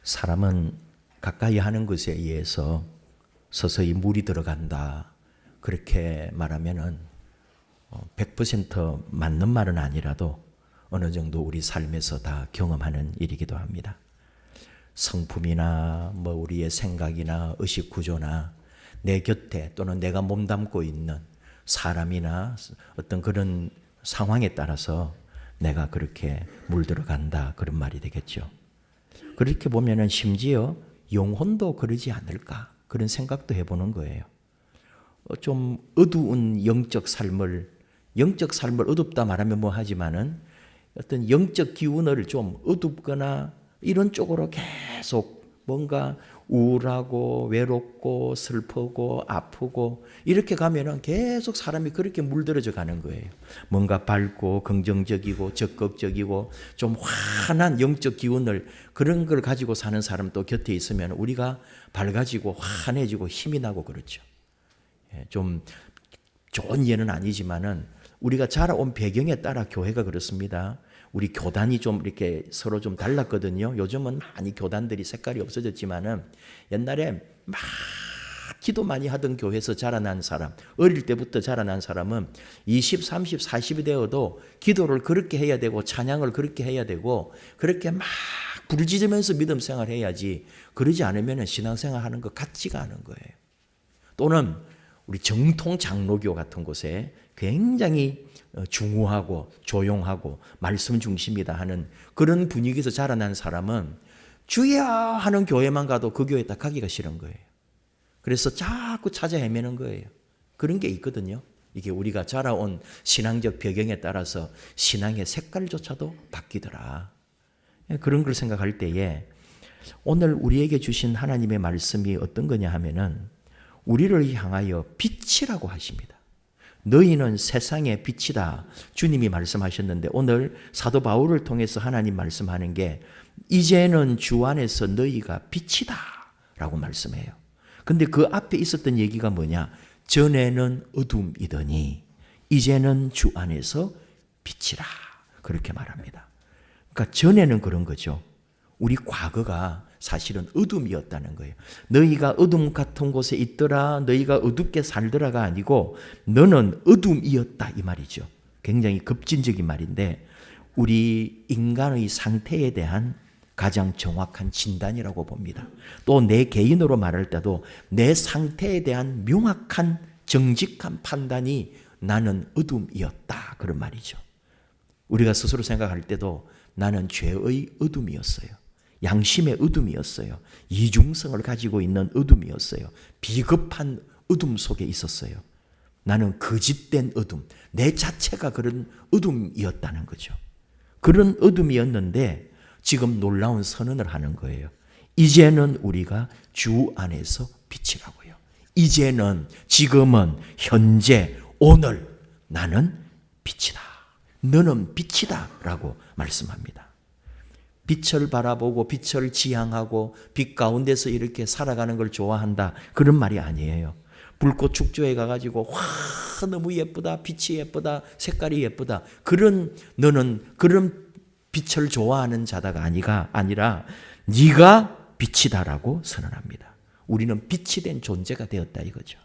사람은 가까이 하는 것에 의해서 서서히 물이 들어간다. 그렇게 말하면은 100% 맞는 말은 아니라도 어느 정도 우리 삶에서 다 경험하는 일이기도 합니다. 성품이나 우리의 생각이나 의식 구조나 내 곁에 또는 내가 몸담고 있는 사람이나 어떤 그런 상황에 따라서 내가 그렇게 물들어간다, 그런 말이 되겠죠. 그렇게 보면은 심지어 영혼도 그러지 않을까, 그런 생각도 해보는 거예요. 좀 어두운 영적 삶을 어둡다 말하면 뭐 하지만은 어떤 영적 기운을 좀 어둡거나 이런 쪽으로 계속 뭔가 우울하고 외롭고 슬프고 아프고 이렇게 가면은 계속 사람이 그렇게 물들어져 가는 거예요. 뭔가 밝고 긍정적이고 적극적이고 좀 환한 영적 기운을, 그런 걸 가지고 사는 사람 또 곁에 있으면 우리가 밝아지고 환해지고 힘이 나고 그렇죠. 좀 좋은 예는 아니지만은 우리가 자라온 배경에 따라 교회가 그렇습니다. 우리 교단이 좀 이렇게 서로 좀 달랐거든요. 요즘은 많이 교단들이 색깔이 없어졌지만은 옛날에 막 기도 많이 하던 교회에서 자라난 사람, 어릴 때부터 자라난 사람은 20, 30, 40이 되어도 기도를 그렇게 해야 되고 찬양을 그렇게 해야 되고 그렇게 막 부르짖으면서 믿음 생활해야지, 그러지 않으면 신앙생활 하는 것 같지가 않은 거예요. 또는 우리 정통 장로교 같은 곳에 굉장히 중후하고 조용하고 말씀 중심이다 하는 그런 분위기에서 자라난 사람은 주야 하는 교회만 가도 그 교회 딱 가기가 싫은 거예요. 그래서 자꾸 찾아 헤매는 거예요. 그런 게 있거든요. 이게 우리가 자라온 신앙적 배경에 따라서 신앙의 색깔조차도 바뀌더라. 그런 걸 생각할 때에 오늘 우리에게 주신 하나님의 말씀이 어떤 거냐 하면은 우리를 향하여 빛이라고 하십니다. 너희는 세상의 빛이다. 주님이 말씀하셨는데 오늘 사도 바울을 통해서 하나님 말씀하는 게 이제는 주 안에서 너희가 빛이다 라고 말씀해요. 근데 그 앞에 있었던 얘기가 뭐냐? 전에는 어둠이더니 이제는 주 안에서 빛이라, 그렇게 말합니다. 그러니까 전에는 그런 거죠. 우리 과거가 사실은 어둠이었다는 거예요. 너희가 어둠 같은 곳에 있더라, 너희가 어둡게 살더라가 아니고 너는 어둠이었다, 이 말이죠. 굉장히 급진적인 말인데 우리 인간의 상태에 대한 가장 정확한 진단이라고 봅니다. 또 내 개인으로 말할 때도 내 상태에 대한 명확한 정직한 판단이 나는 어둠이었다, 그런 말이죠. 우리가 스스로 생각할 때도 나는 죄의 어둠이었어요. 양심의 어둠이었어요. 이중성을 가지고 있는 어둠이었어요. 비겁한 어둠 속에 있었어요. 나는 거짓된 어둠, 내 자체가 그런 어둠이었다는 거죠. 그런 어둠이었는데 지금 놀라운 선언을 하는 거예요. 이제는 우리가 주 안에서 빛이라고요. 이제는, 지금은, 현재, 오늘 나는 빛이다. 너는 빛이다 라고 말씀합니다. 빛을 바라보고 빛을 지향하고 빛 가운데서 이렇게 살아가는 걸 좋아한다, 그런 말이 아니에요. 불꽃 축제에 가가지고 와 너무 예쁘다, 빛이 예쁘다, 색깔이 예쁘다, 너는 그런 빛을 좋아하는 자다가 아니라 네가 빛이다라고 선언합니다. 우리는 빛이 된 존재가 되었다 이거죠.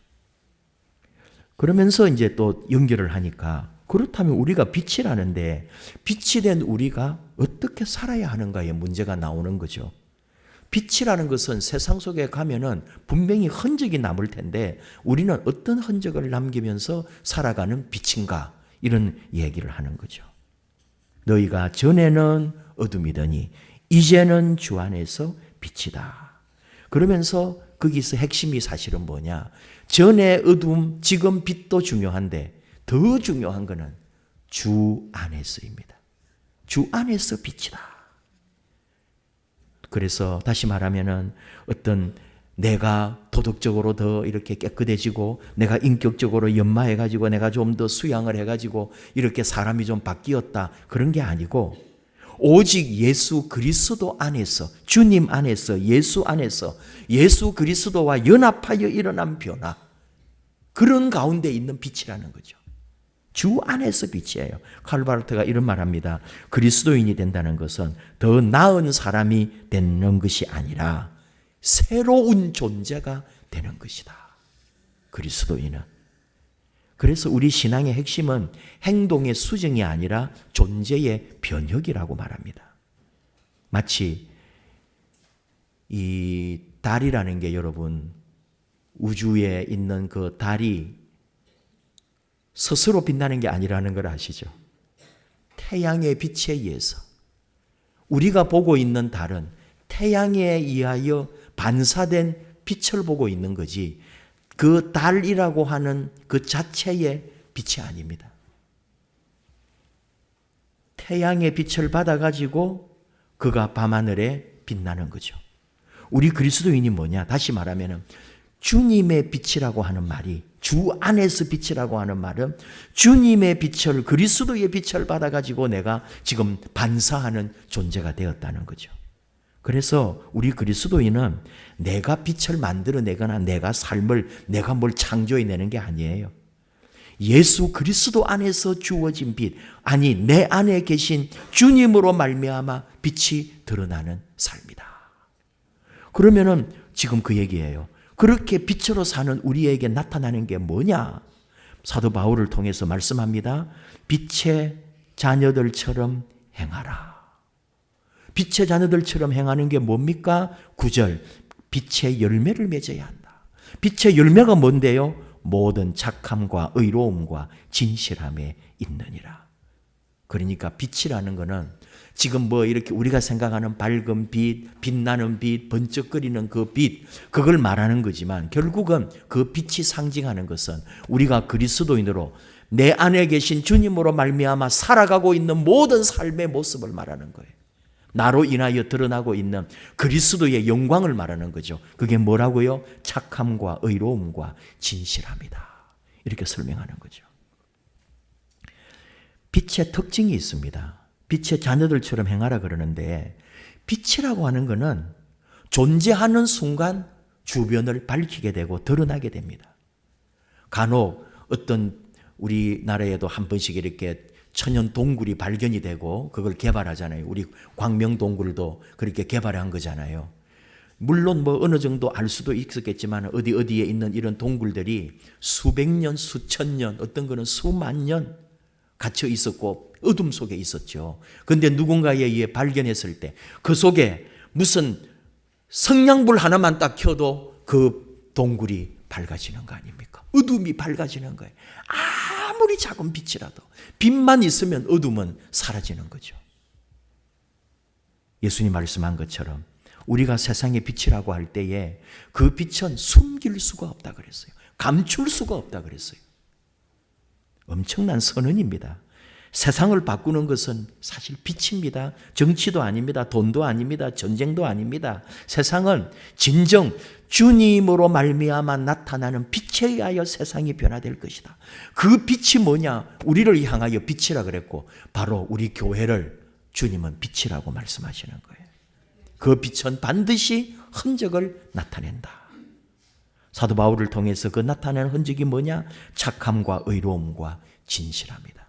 그러면서 이제 또 연결을 하니까, 그렇다면 우리가 빛이라는데 빛이 된 우리가 어떻게 살아야 하는가의 문제가 나오는 거죠. 빛이라는 것은 세상 속에 가면은 분명히 흔적이 남을 텐데 우리는 어떤 흔적을 남기면서 살아가는 빛인가, 이런 얘기를 하는 거죠. 너희가 전에는 어둠이더니 이제는 주 안에서 빛이다. 그러면서 거기서 핵심이 사실은 뭐냐? 전의 어둠, 지금 빛도 중요한데 더 중요한 것은 주 안에서입니다. 주 안에서 빛이다. 그래서 다시 말하면은 어떤 내가 도덕적으로 더 이렇게 깨끗해지고 내가 인격적으로 연마해가지고 내가 좀 더 수양을 해가지고 이렇게 사람이 좀 바뀌었다, 그런 게 아니고 오직 예수 그리스도 안에서, 주님 안에서, 예수 안에서 예수 그리스도와 연합하여 일어난 변화, 그런 가운데 있는 빛이라는 거죠. 주 안에서 빛이에요. 칼 바르트가 이런 말합니다. 그리스도인이 된다는 것은 더 나은 사람이 되는 것이 아니라 새로운 존재가 되는 것이다. 그리스도인은. 그래서 우리 신앙의 핵심은 행동의 수정이 아니라 존재의 변혁이라고 말합니다. 마치 이 달이라는 게 여러분, 우주에 있는 그 달이 스스로 빛나는 게 아니라는 걸 아시죠? 태양의 빛에 의해서. 우리가 보고 있는 달은 태양에 의하여 반사된 빛을 보고 있는 거지, 그 달이라고 하는 그 자체의 빛이 아닙니다. 태양의 빛을 받아가지고 그가 밤하늘에 빛나는 거죠. 우리 그리스도인이 뭐냐? 다시 말하면 주님의 빛이라고 하는 말이, 주 안에서 빛이라고 하는 말은 주님의 빛을, 그리스도의 빛을 받아가지고 내가 지금 반사하는 존재가 되었다는 거죠. 그래서 우리 그리스도인은 내가 빛을 만들어내거나 내가 삶을, 내가 뭘 창조해내는 게 아니에요. 예수 그리스도 안에서 주어진 빛, 아니 내 안에 계신 주님으로 말미암아 빛이 드러나는 삶이다. 그러면은 지금 그 얘기예요. 그렇게 빛으로 사는 우리에게 나타나는 게 뭐냐? 사도 바울을 통해서 말씀합니다. 빛의 자녀들처럼 행하라. 빛의 자녀들처럼 행하는 게 뭡니까? 9절, 빛의 열매를 맺어야 한다. 빛의 열매가 뭔데요? 모든 착함과 의로움과 진실함에 있느니라. 그러니까 빛이라는 거는 지금 뭐 이렇게 우리가 생각하는 밝은 빛, 빛나는 빛, 번쩍거리는 그 빛, 그걸 말하는 거지만 결국은 그 빛이 상징하는 것은 우리가 그리스도인으로 내 안에 계신 주님으로 말미암아 살아가고 있는 모든 삶의 모습을 말하는 거예요. 나로 인하여 드러나고 있는 그리스도의 영광을 말하는 거죠. 그게 뭐라고요? 착함과 의로움과 진실함이다. 이렇게 설명하는 거죠. 빛의 특징이 있습니다. 빛의 자녀들처럼 행하라 그러는데, 빛이라고 하는 것은 존재하는 순간 주변을 밝히게 되고 드러나게 됩니다. 간혹 어떤 우리나라에도 한 번씩 이렇게 천연 동굴이 발견이 되고 그걸 개발하잖아요. 우리 광명 동굴도 그렇게 개발한 거잖아요. 물론 뭐 어느 정도 알 수도 있었겠지만 어디에 있는 이런 동굴들이 수백 년, 수천 년, 어떤 거는 수만 년 갇혀 있었고 어둠 속에 있었죠. 그런데 누군가에 의해 발견했을 때 그 속에 무슨 성냥불 하나만 딱 켜도 그 동굴이 밝아지는 거 아닙니까? 어둠이 밝아지는 거예요. 아무리 작은 빛이라도 빛만 있으면 어둠은 사라지는 거죠. 예수님 말씀한 것처럼 우리가 세상의 빛이라고 할 때에 그 빛은 숨길 수가 없다 그랬어요. 감출 수가 없다 그랬어요. 엄청난 선언입니다. 세상을 바꾸는 것은 사실 빛입니다. 정치도 아닙니다. 돈도 아닙니다. 전쟁도 아닙니다. 세상은 진정 주님으로 말미암아 나타나는 빛에 의하여 세상이 변화될 것이다. 그 빛이 뭐냐? 우리를 향하여 빛이라 그랬고 바로 우리 교회를 주님은 빛이라고 말씀하시는 거예요. 그 빛은 반드시 흔적을 나타낸다. 사도 바울을 통해서 그 나타내는 흔적이 뭐냐? 착함과 의로움과 진실함이다.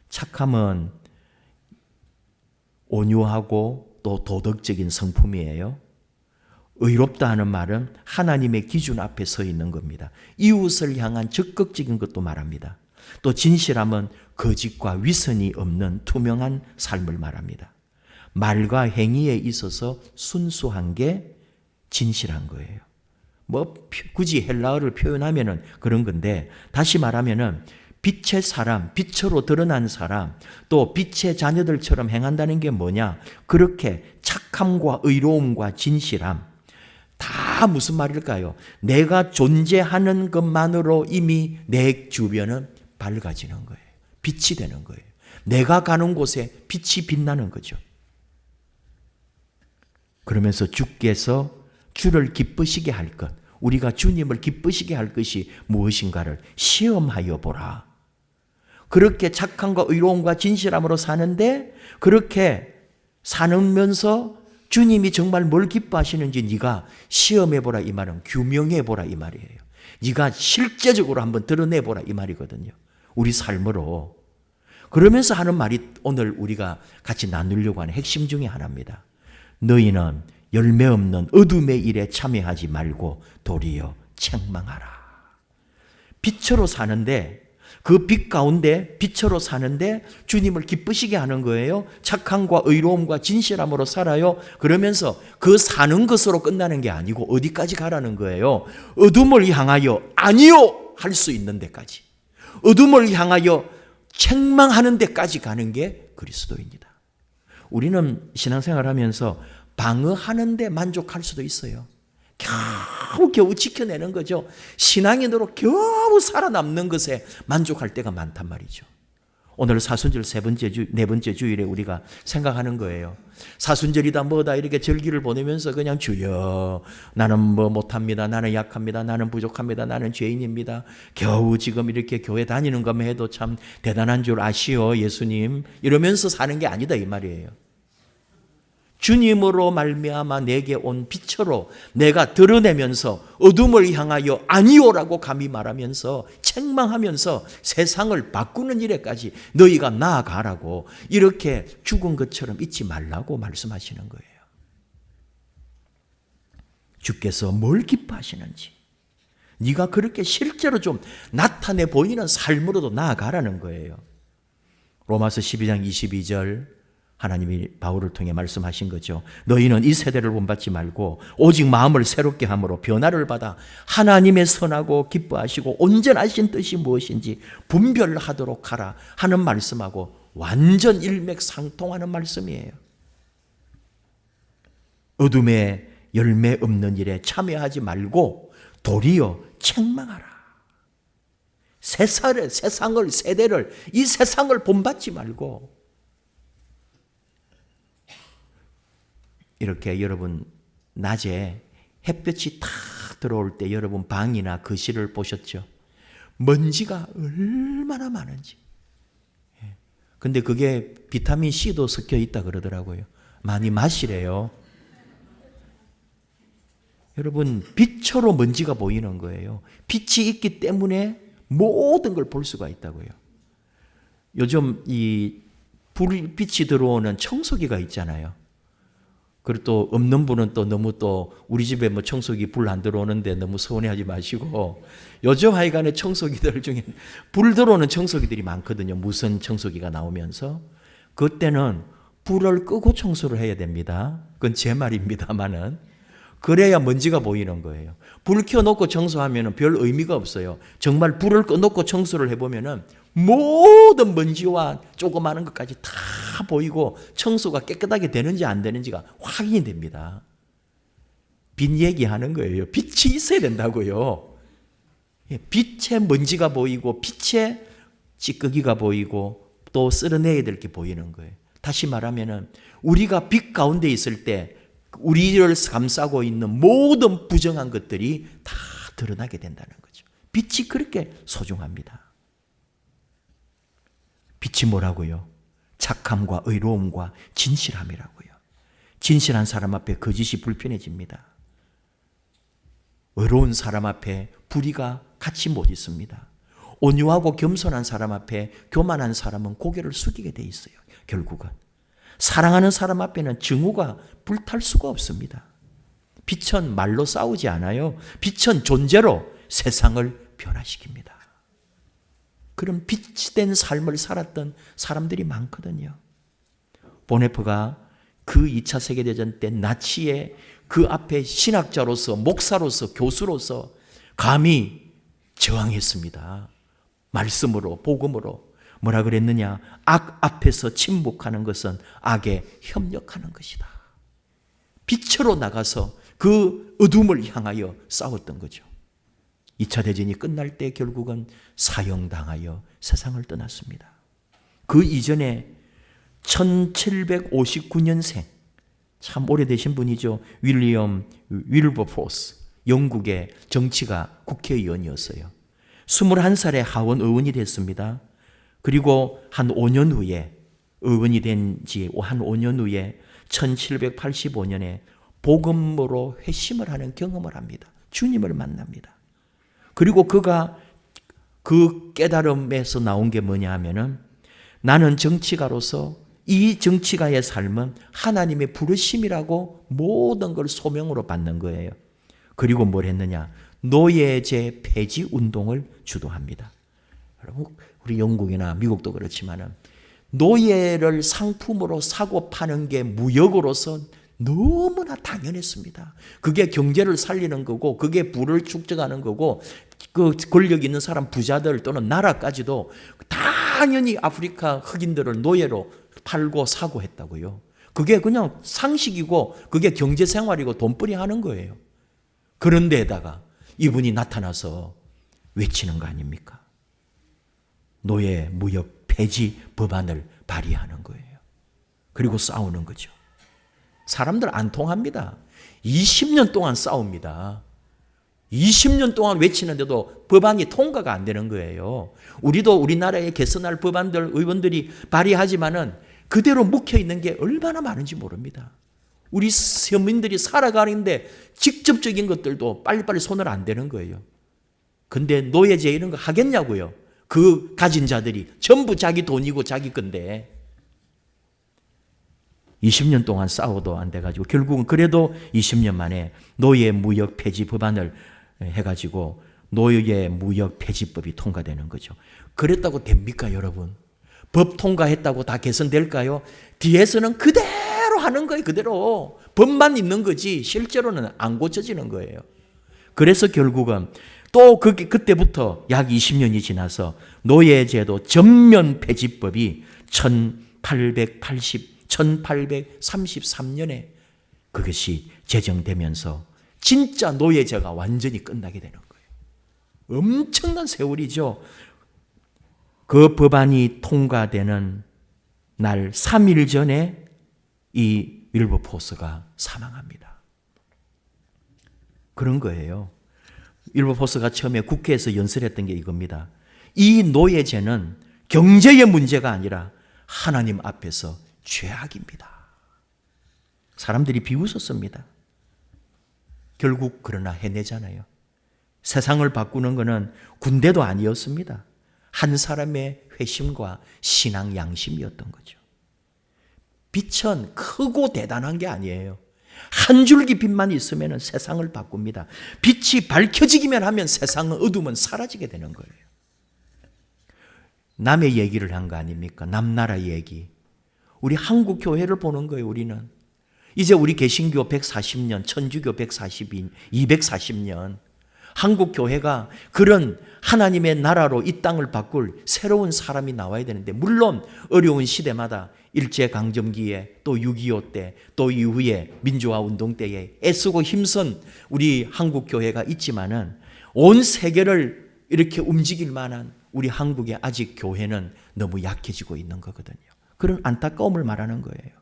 착함은 온유하고 또 도덕적인 성품이에요. 의롭다 하는 말은 하나님의 기준 앞에 서 있는 겁니다. 이웃을 향한 적극적인 것도 말합니다. 또 진실함은 거짓과 위선이 없는 투명한 삶을 말합니다. 말과 행위에 있어서 순수한 게 진실한 거예요. 뭐 굳이 헬라어를 표현하면은 그런 건데, 다시 말하면은 빛의 사람, 빛으로 드러난 사람, 또 빛의 자녀들처럼 행한다는 게 뭐냐? 그렇게 착함과 의로움과 진실함, 다 무슨 말일까요? 내가 존재하는 것만으로 이미 내 주변은 밝아지는 거예요. 빛이 되는 거예요. 내가 가는 곳에 빛이 빛나는 거죠. 그러면서 주께서 주를 기쁘시게 할 것, 우리가 주님을 기쁘시게 할 것이 무엇인가를 시험하여 보라. 그렇게 착함과 의로움과 진실함으로 사는데, 그렇게 사면서 주님이 정말 뭘 기뻐하시는지 네가 시험해보라 이 말은 규명해보라 이 말이에요. 네가 실제적으로 한번 드러내보라 이 말이거든요. 우리 삶으로. 그러면서 하는 말이 오늘 우리가 같이 나누려고 하는 핵심 중에 하나입니다. 너희는 열매 없는 어둠의 일에 참여하지 말고 도리어 책망하라. 빛으로 사는데, 그 빛 가운데 빛으로 사는데 주님을 기쁘시게 하는 거예요. 착함과 의로움과 진실함으로 살아요. 그러면서 그 사는 것으로 끝나는 게 아니고 어디까지 가라는 거예요? 어둠을 향하여 아니요 할 수 있는 데까지, 어둠을 향하여 책망하는 데까지 가는 게 그리스도입니다. 우리는 신앙생활 하면서 방어하는 데 만족할 수도 있어요. 겨우 지켜내는 거죠. 신앙인으로 겨우 살아남는 것에 만족할 때가 많단 말이죠. 오늘 사순절 네 번째 주일에 우리가 생각하는 거예요. 사순절이다 뭐다 이렇게 절기를 보내면서 그냥 주여 나는 뭐 못합니다. 나는 약합니다. 나는 부족합니다. 나는 죄인입니다. 겨우 지금 이렇게 교회 다니는 것만 해도 참 대단한 줄 아시오 예수님. 이러면서 사는 게 아니다 이 말이에요. 주님으로 말미암아 내게 온 빛으로 내가 드러내면서 어둠을 향하여 아니오라고 감히 말하면서 책망하면서 세상을 바꾸는 일에까지 너희가 나아가라고, 이렇게 죽은 것처럼 잊지 말라고 말씀하시는 거예요. 주께서 뭘 기뻐하시는지 네가 그렇게 실제로 좀 나타내 보이는 삶으로도 나아가라는 거예요. 로마서 12장 22절 하나님이 바울을 통해 말씀하신 거죠. 너희는 이 세대를 본받지 말고 오직 마음을 새롭게 함으로 변화를 받아 하나님의 선하고 기뻐하시고 온전하신 뜻이 무엇인지 분별하도록 하라 하는 말씀하고 완전 일맥상통하는 말씀이에요. 어둠에 열매 없는 일에 참여하지 말고 도리어 책망하라. 세대를, 이 세상을 본받지 말고, 이렇게 여러분 낮에 햇볕이 탁 들어올 때 여러분 방이나 거실을 보셨죠? 먼지가 얼마나 많은지. 근데 그게 비타민 C도 섞여 있다 그러더라고요. 많이 마시래요. 여러분 빛으로 먼지가 보이는 거예요. 빛이 있기 때문에 모든 걸 볼 수가 있다고요. 요즘 이 불빛이 들어오는 청소기가 있잖아요. 그리고 또 없는 분은 또 너무 또 우리 집에 뭐 청소기 불 안 들어오는데 너무 서운해하지 마시고, 요즘 하여간에 청소기들 중에 불 들어오는 청소기들이 많거든요. 무선 청소기가 나오면서. 그때는 불을 끄고 청소를 해야 됩니다. 그건 제 말입니다만은. 그래야 먼지가 보이는 거예요. 불 켜놓고 청소하면 별 의미가 없어요. 정말 불을 꺼놓고 청소를 해보면 모든 먼지와 조그마한 것까지 다 보이고 청소가 깨끗하게 되는지 안 되는지가 확인이 됩니다. 빛 얘기하는 거예요. 빛이 있어야 된다고요. 빛에 먼지가 보이고 빛에 찌꺼기가 보이고 또 쓸어내야 될 게 보이는 거예요. 다시 말하면 우리가 빛 가운데 있을 때 우리를 감싸고 있는 모든 부정한 것들이 다 드러나게 된다는 거죠. 빛이 그렇게 소중합니다. 빛이 뭐라고요? 착함과 의로움과 진실함이라고요. 진실한 사람 앞에 거짓이 불편해집니다. 의로운 사람 앞에 불의가 같이 못 있습니다. 온유하고 겸손한 사람 앞에 교만한 사람은 고개를 숙이게 돼 있어요. 결국은 사랑하는 사람 앞에는 증오가 불탈 수가 없습니다. 빛은 말로 싸우지 않아요. 빛은 존재로 세상을 변화시킵니다. 그런 빛된 삶을 살았던 사람들이 많거든요. 보네프가 그 2차 세계대전 때 나치의 그 앞에 신학자로서, 목사로서, 교수로서 감히 저항했습니다. 말씀으로, 복음으로. 뭐라 그랬느냐? 악 앞에서 침묵하는 것은 악에 협력하는 것이다. 빛으로 나가서 그 어둠을 향하여 싸웠던 거죠. 2차 대전이 끝날 때 결국은 사형당하여 세상을 떠났습니다. 그 이전에 1759년생, 참 오래되신 분이죠. 윌리엄 윌버포스, 영국의 정치가 국회의원이었어요. 21살에 하원 의원이 됐습니다. 그리고 한 5년 후에, 의원이 된 지 한 5년 후에 1785년에 복음으로 회심을 하는 경험을 합니다. 주님을 만납니다. 그리고 그가 그 깨달음에서 나온 게 뭐냐 하면은 나는 정치가로서 이 정치가의 삶은 하나님의 부르심이라고 모든 걸 소명으로 받는 거예요. 그리고 뭘 했느냐? 노예제 폐지 운동을 주도합니다. 여러분, 우리 영국이나 미국도 그렇지만은 노예를 상품으로 사고 파는 게 무역으로서 너무나 당연했습니다. 그게 경제를 살리는 거고, 그게 부를 축적하는 거고, 그 권력 있는 사람, 부자들 또는 나라까지도 당연히 아프리카 흑인들을 노예로 팔고 사고 했다고요. 그게 그냥 상식이고, 그게 경제 생활이고 돈벌이 하는 거예요. 그런데다가 이분이 나타나서 외치는 거 아닙니까? 노예 무역 폐지 법안을 발의하는 거예요. 그리고 싸우는 거죠. 사람들 안 통합니다. 20년 동안 싸웁니다. 20년 동안 외치는데도 법안이 통과가 안 되는 거예요. 우리도 우리나라에 개선할 법안들 의원들이 발의하지만은 그대로 묵혀 있는 게 얼마나 많은지 모릅니다. 우리 서민들이 살아가는데 직접적인 것들도 빨리빨리 손을 안 대는 거예요. 근데 노예제 이런 거 하겠냐고요. 그 가진 자들이 전부 자기 돈이고 자기 건데 20년 동안 싸워도 안 돼가지고 결국은 그래도 20년 만에 노예 무역 폐지 법안을 해가지고 노예 무역 폐지법이 통과되는 거죠. 그랬다고 됩니까, 여러분? 법 통과했다고 다 개선될까요? 뒤에서는 그대로 하는 거예요. 그대로 법만 있는 거지 실제로는 안 고쳐지는 거예요. 그래서 결국은 또 그때부터 약 20년이 지나서 노예제도 전면 폐지법이 1833년에 그것이 제정되면서 진짜 노예제가 완전히 끝나게 되는 거예요. 엄청난 세월이죠. 그 법안이 통과되는 날 3일 전에 이 윌버포스가 사망합니다. 그런 거예요. 윌버포스가 처음에 국회에서 연설했던 게 이겁니다. 이 노예제는 경제의 문제가 아니라 하나님 앞에서 죄악입니다. 사람들이 비웃었습니다. 결국 그러나 해내잖아요. 세상을 바꾸는 것은 군대도 아니었습니다. 한 사람의 회심과 신앙 양심이었던 거죠. 빛은 크고 대단한 게 아니에요. 한 줄기 빛만 있으면 세상을 바꿉니다. 빛이 밝혀지기만 하면 세상은 어둠은 사라지게 되는 거예요. 남의 얘기를 한 거 아닙니까? 남나라 얘기. 우리 한국 교회를 보는 거예요. 우리는 이제 우리 개신교 140년, 천주교 240년 한국 교회가 그런 하나님의 나라로 이 땅을 바꿀 새로운 사람이 나와야 되는데, 물론 어려운 시대마다 일제강점기에 또 6.25 때 또 이후에 민주화 운동 때에 애쓰고 힘쓴 우리 한국 교회가 있지만은 온 세계를 이렇게 움직일 만한 우리 한국의 아직 교회는 너무 약해지고 있는 거거든요. 그런 안타까움을 말하는 거예요.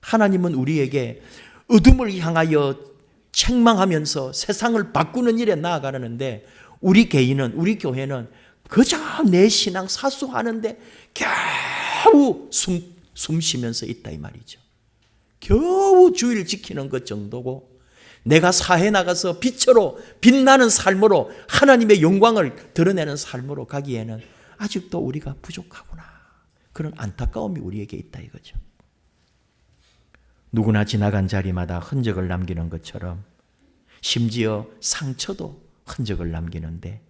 하나님은 우리에게 어둠을 향하여 책망하면서 세상을 바꾸는 일에 나아가려는데 우리 개인은, 우리 교회는 그저 내 신앙 사수하는데 겨우 숨 쉬면서 있다 이 말이죠. 겨우 주의를 지키는 것 정도고, 내가 사회에 나가서 빛으로 빛나는 삶으로 하나님의 영광을 드러내는 삶으로 가기에는 아직도 우리가 부족하구나. 그런 안타까움이 우리에게 있다 이거죠. 누구나 지나간 자리마다 흔적을 남기는 것처럼 심지어 상처도 흔적을 남기는데,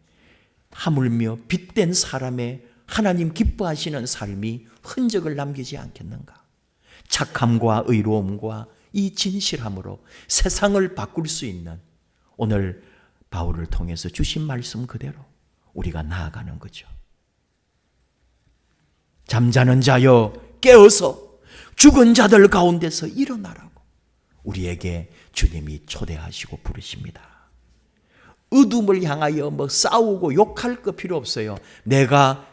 하물며 빛된 사람의 하나님 기뻐하시는 삶이 흔적을 남기지 않겠는가? 착함과 의로움과 이 진실함으로 세상을 바꿀 수 있는 오늘 바울을 통해서 주신 말씀 그대로 우리가 나아가는 거죠. 잠자는 자여 깨어서 죽은 자들 가운데서 일어나라고 우리에게 주님이 초대하시고 부르십니다. 어둠을 향하여 싸우고 욕할 것 필요 없어요. 내가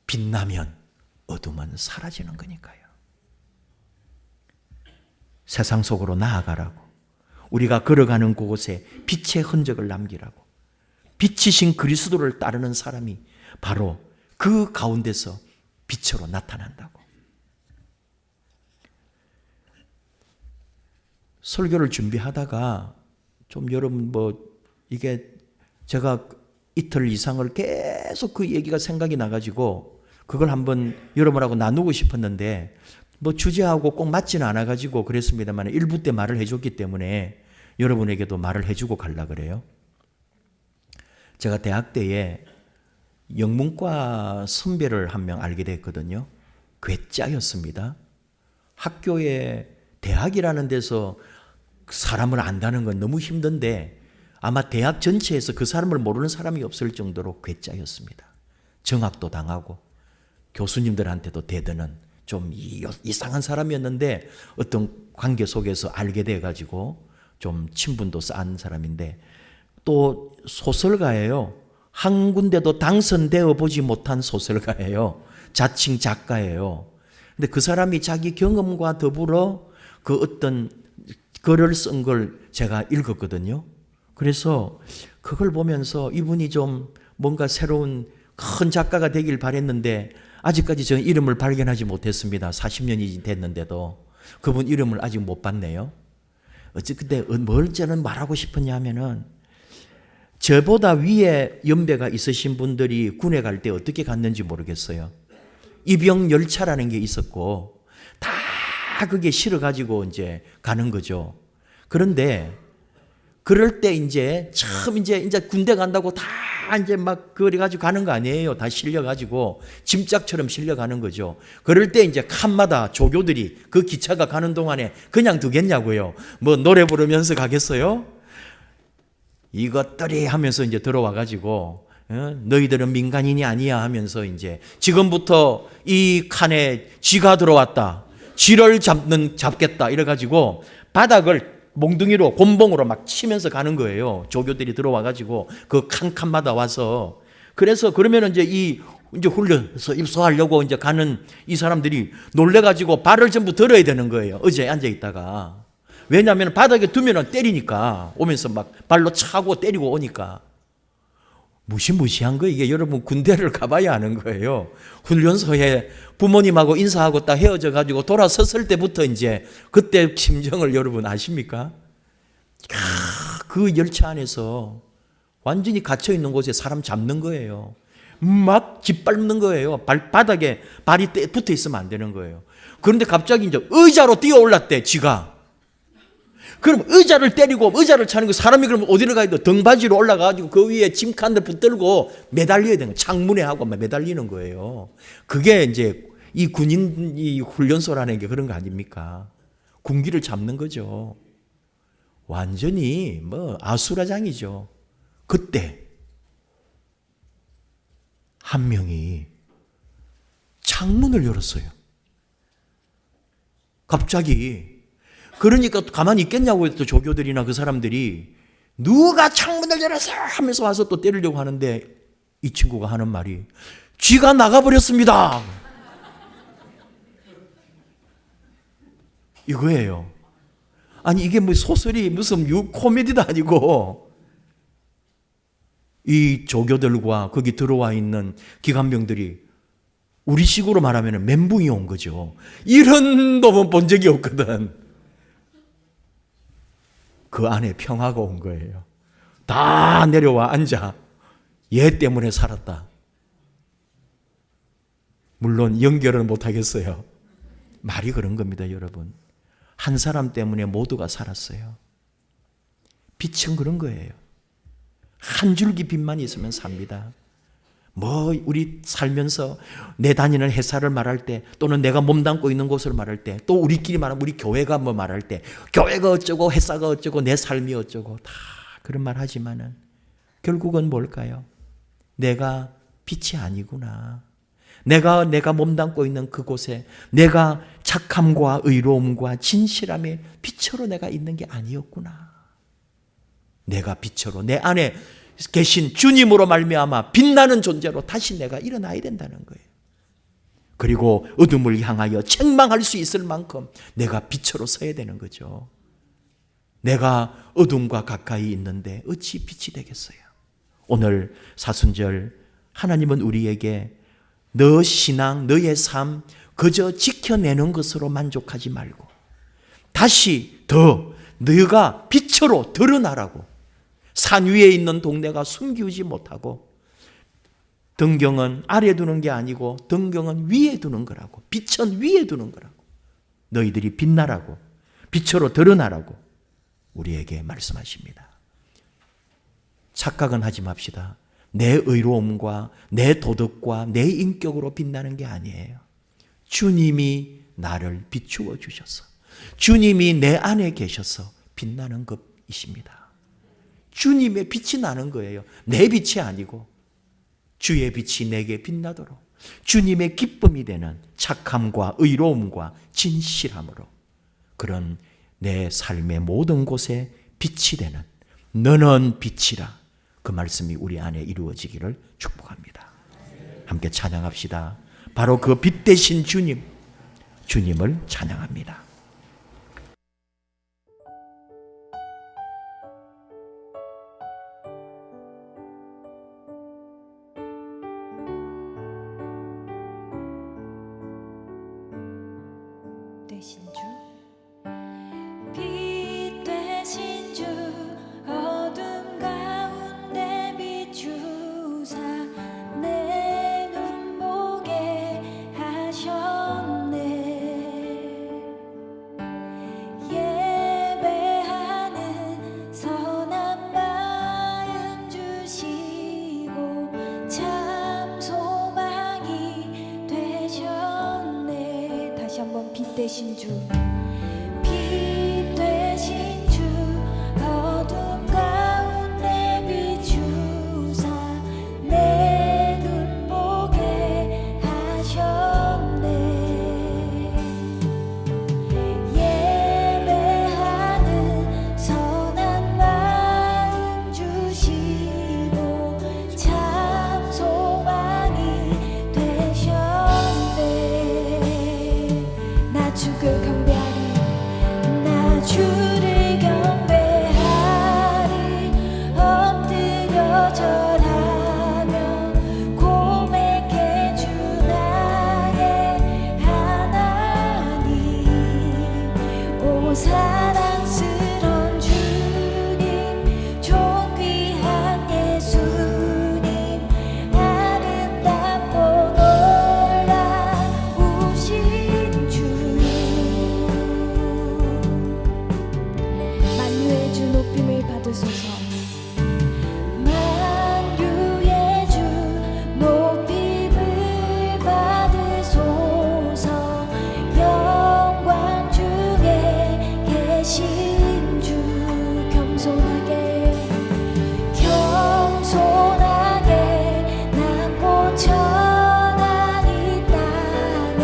빛나면 어둠은 사라지는 거니까요. 세상 속으로 나아가라고, 우리가 걸어가는 곳에 빛의 흔적을 남기라고, 빛이신 그리스도를 따르는 사람이 바로 그 가운데서 빛으로 나타난다고. 설교를 준비하다가 좀 여러분 이게 제가 이틀 이상을 계속 그 얘기가 생각이 나가지고 그걸 한번 여러분하고 나누고 싶었는데 뭐 주제하고 꼭 맞지는 않아가지고 그랬습니다만 일부 때 말을 해줬기 때문에 여러분에게도 말을 해주고 갈라 그래요. 제가 대학 때에 영문과 선배를 한 명 알게 됐거든요. 괴짜였습니다. 학교에 대학이라는 데서 사람을 안다는 건 너무 힘든데 아마 대학 전체에서 그 사람을 모르는 사람이 없을 정도로 괴짜였습니다. 정학도 당하고 교수님들한테도 대드는 좀 이상한 사람이었는데 어떤 관계 속에서 알게 돼가지고 좀 친분도 쌓은 사람인데 또 소설가예요. 한 군데도 당선되어 보지 못한 소설가예요. 자칭 작가예요. 근데 그 사람이 자기 경험과 더불어 그 어떤 글을 쓴 걸 제가 읽었거든요. 그래서 그걸 보면서 이분이 좀 뭔가 새로운 큰 작가가 되길 바랬는데 아직까지 저는 이름을 발견하지 못했습니다. 40년이 됐는데도 그분 이름을 아직 못 봤네요. 근데 뭘 저는 말하고 싶었냐 하면은 저보다 위에 연배가 있으신 분들이 군에 갈 때 어떻게 갔는지 모르겠어요. 입영 열차라는 게 있었고 다 그게 실어가지고 이제 가는 거죠. 그런데 그럴 때 이제 처음 이제 군대 간다고 다 이제 막 그래가지고 가는 거 아니에요. 다 실려가지고 짐짝처럼 실려가는 거죠. 그럴 때 이제 칸마다 조교들이 그 기차가 가는 동안에 그냥 두겠냐고요. 뭐 노래 부르면서 가겠어요? 이것들이 하면서 이제 들어와가지고 너희들은 민간인이 아니야 하면서 이제 지금부터 이 칸에 쥐가 들어왔다. 쥐를 잡겠다. 이래가지고 바닥을 몽둥이로 곤봉으로 막 치면서 가는 거예요. 조교들이 들어와가지고 그 칸칸마다 와서 그래서 그러면 이제 훈련서 입소하려고 이제 가는 이 사람들이 놀래가지고 발을 전부 들어야 되는 거예요. 의자에 앉아 있다가 왜냐하면 바닥에 두면은 때리니까 오면서 막 발로 차고 때리고 오니까 무시무시한 거 이게 여러분 군대를 가봐야 아는 거예요. 훈련소에 부모님하고 인사하고 딱 헤어져 가지고 돌아섰을 때부터 이제 그때 심정을 여러분 아십니까? 그 열차 안에서 완전히 갇혀 있는 곳에 사람 잡는 거예요. 막 짓밟는 거예요. 바닥에 발이 붙어 있으면 안 되는 거예요. 그런데 갑자기 이제 의자로 뛰어 올랐대, 지가. 그럼 의자를 때리고 의자를 차는 거 사람이 그러면 어디로 가야 돼? 등받이로 올라가가지고 그 위에 짐칸들 붙들고 매달려야 되는 거예요. 창문에 하고 매달리는 거예요. 그게 이제 이 군인 이 훈련소라는 게 그런 거 아닙니까? 군기를 잡는 거죠. 완전히 뭐 아수라장이죠. 그때 한 명이 창문을 열었어요. 갑자기. 그러니까 가만히 있겠냐고 또 조교들이나 그 사람들이 누가 창문을 열어서 하면서 와서 또 때리려고 하는데 이 친구가 하는 말이 쥐가 나가버렸습니다. 이거예요. 아니 이게 뭐 소설이 무슨 코미디도 아니고 이 조교들과 거기 들어와 있는 기관병들이 우리식으로 말하면 멘붕이 온 거죠. 이런 놈은 본 적이 없거든. 그 안에 평화가 온 거예요. 다 내려와 앉아. 얘 때문에 살았다. 물론 연결은 못하겠어요. 말이 그런 겁니다, 여러분. 한 사람 때문에 모두가 살았어요. 빛은 그런 거예요. 한 줄기 빛만 있으면 삽니다. 뭐 우리 살면서 내 다니는 회사를 말할 때 또는 내가 몸담고 있는 곳을 말할 때 또 우리끼리 말하면 우리 교회가 뭐 말할 때 교회가 어쩌고 회사가 어쩌고 내 삶이 어쩌고 다 그런 말 하지만은 결국은 뭘까요? 내가 빛이 아니구나. 내가 몸담고 있는 그곳에 내가 착함과 의로움과 진실함의 빛으로 내가 있는 게 아니었구나. 내가 빛으로 내 안에 계신 주님으로 말미암아 빛나는 존재로 다시 내가 일어나야 된다는 거예요. 그리고 어둠을 향하여 책망할 수 있을 만큼 내가 빛으로 서야 되는 거죠. 내가 어둠과 가까이 있는데 어찌 빛이 되겠어요? 오늘 사순절 하나님은 우리에게 너 신앙, 너의 삶 그저 지켜내는 것으로 만족하지 말고 다시 더 너가 빛으로 드러나라고 산 위에 있는 동네가 숨기지 못하고 등경은 아래 두는 게 아니고 등경은 위에 두는 거라고. 빛은 위에 두는 거라고. 너희들이 빛나라고, 빛으로 드러나라고 우리에게 말씀하십니다. 착각은 하지 맙시다. 내 의로움과 내 도덕과 내 인격으로 빛나는 게 아니에요. 주님이 나를 비추어 주셔서, 주님이 내 안에 계셔서 빛나는 것이십니다. 주님의 빛이 나는 거예요. 내 빛이 아니고 주의 빛이 내게 빛나도록 주님의 기쁨이 되는 착함과 의로움과 진실함으로 그런 내 삶의 모든 곳에 빛이 되는 너는 빛이라, 그 말씀이 우리 안에 이루어지기를 축복합니다. 함께 찬양합시다. 바로 그 빛 되신 주님, 주님을 찬양합니다. 되신 주, 빛 되신 주, 어둠 가운데 비추사 내 눈 보게 하셨네. 예배하는 선한 마음 주시고 참 소망이 되셨네. 다시 한번 빛 되신 주, 빛 되신 주, 어둠 가운데 비추사 내 눈 보게 하셨네. 예배하는 선한 마음 주시고 참 소망이 되셨네. 나 주를 경배하리, 나 주를 경배하리. 엎드려 절하며 고백해 주 나의 하나님. 오 사랑스러운 주님, 존귀한 예수님, 아름답고 놀라우신 주. 만유의 주 높임을 받으소서. 만유의 주 높임을 받으소서. 영광 중에 계신 주, 겸손하게 겸손하게 낮고 천한 이 땅에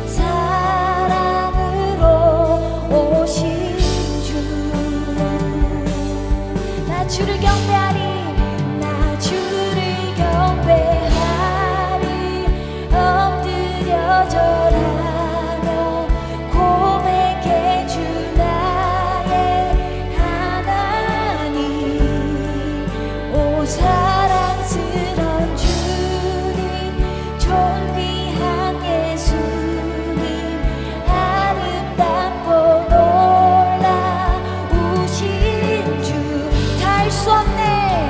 사랑으로 오신 주. 나 주를 경배하리, 나 주를 경배하리. 엎드려 절하며 고백해 주 나의 하나님. 오 사랑스러운 주님, 존귀한 예수님, 아름답고 놀라우신 주. 다 할 수 없네,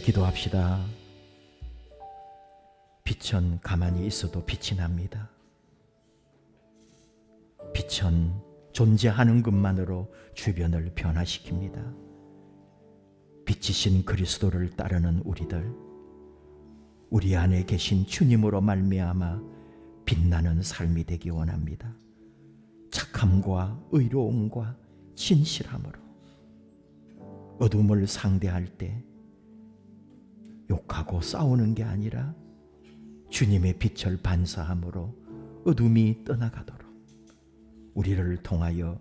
기도합시다. 빛은 가만히 있어도 빛이 납니다. 빛은 존재하는 것만으로 주변을 변화시킵니다. 빛이신 그리스도를 따르는 우리들, 우리 안에 계신 주님으로 말미암아 빛나는 삶이 되기 원합니다. 착함과 의로움과 진실함으로 어둠을 상대할 때 욕하고 싸우는 게 아니라 주님의 빛을 반사함으로 어둠이 떠나가도록 우리를 통하여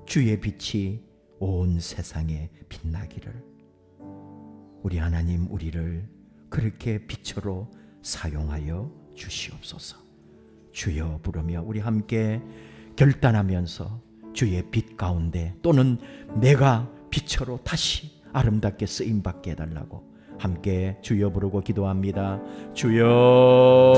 주의 빛이 온 세상에 빛나기를, 우리 하나님 우리를 그렇게 빛으로 사용하여 주시옵소서. 주여 부르며 우리 함께 결단하면서 주의 빛 가운데, 또는 내가 빛으로 다시 아름답게 쓰임받게 해달라고 함께 주여 부르고 기도합니다. 주여.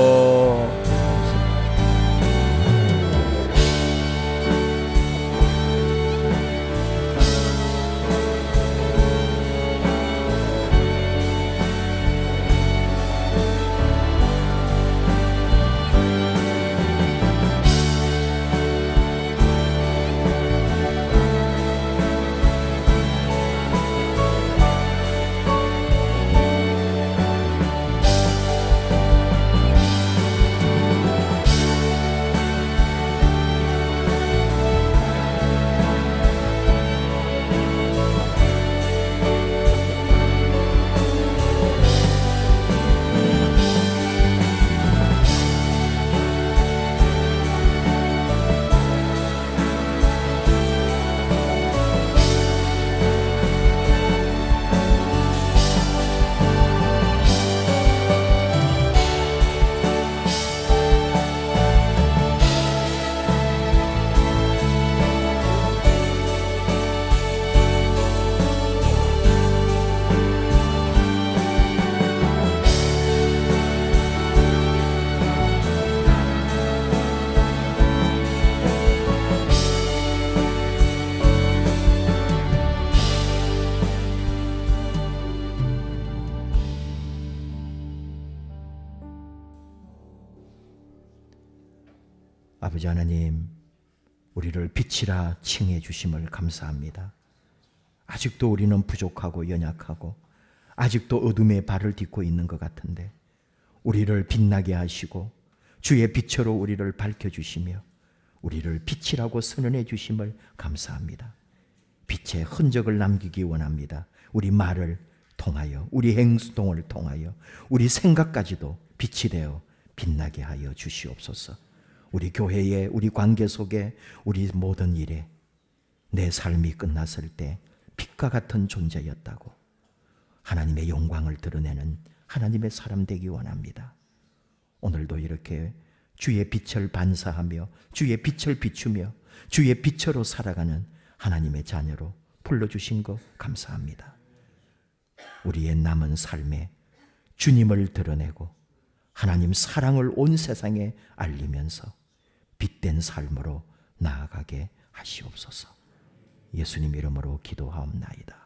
아버지 하나님, 우리를 빛이라 칭해 주심을 감사합니다. 아직도 우리는 부족하고 연약하고 아직도 어둠에 발을 딛고 있는 것 같은데 우리를 빛나게 하시고 주의 빛으로 우리를 밝혀주시며 우리를 빛이라고 선언해 주심을 감사합니다. 빛의 흔적을 남기기 원합니다. 우리 말을 통하여, 우리 행동을 통하여, 우리 생각까지도 빛이 되어 빛나게 하여 주시옵소서. 우리 교회에, 우리 관계 속에, 우리 모든 일에 내 삶이 끝났을 때 빛과 같은 존재였다고 하나님의 영광을 드러내는 하나님의 사람 되기 원합니다. 오늘도 이렇게 주의 빛을 반사하며 주의 빛을 비추며 주의 빛으로 살아가는 하나님의 자녀로 불러주신 것 감사합니다. 우리의 남은 삶에 주님을 드러내고 하나님 사랑을 온 세상에 알리면서 빛된 삶으로 나아가게 하시옵소서. 예수님 이름으로 기도하옵나이다.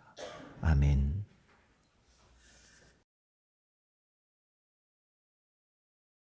아멘.